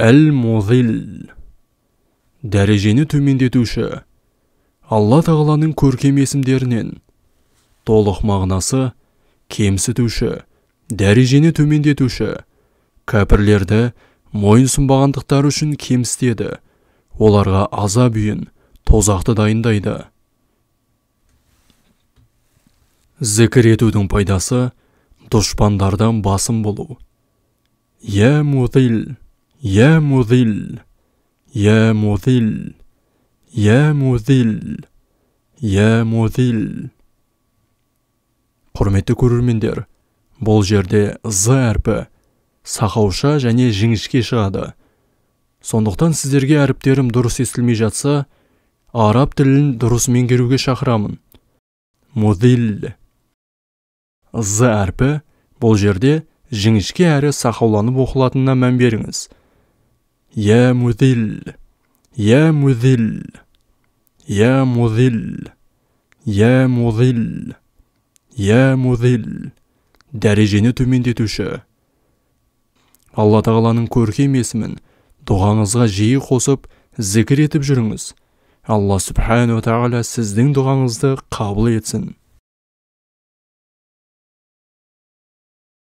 Әл-Музил. Дәрежені төмендетуші. Алла Тағаланың көркем есімдерінен. Толық мағынасы кемсітуші, дәрежені төмендетуші. Кәпірлерді мойынсұнбағандықтары үшін кемсітеді. Оларға азап үйін, тозақты дайындайды. Зікір етудің пайдасы дұшпандардан басым болу. Я Музил, я Музил, я Музил, я Музил, я Музил. Құрметті көрермендер, бұл жерде з әрпі сақауша және жіңішке шығады. Сондықтан сіздерге әріптерім дұрыс естілмей жатса, араб тілін дұрыс меңгеруге шақырамын. Музил. З әрпі бұл жерде жіңішке әрі сақауланып оқылатынына мән беріңіз. Я Музил, я Музил, я Музил, я Музил, я Музил. Дәрежені төмендетуші. Алла Тағаланың көркем есімін дұғаңызға жиі қосып, зікір етіп жүріңіз. Алла Субхану ва Тағала сіздің дұғаңызды қабыл етсін.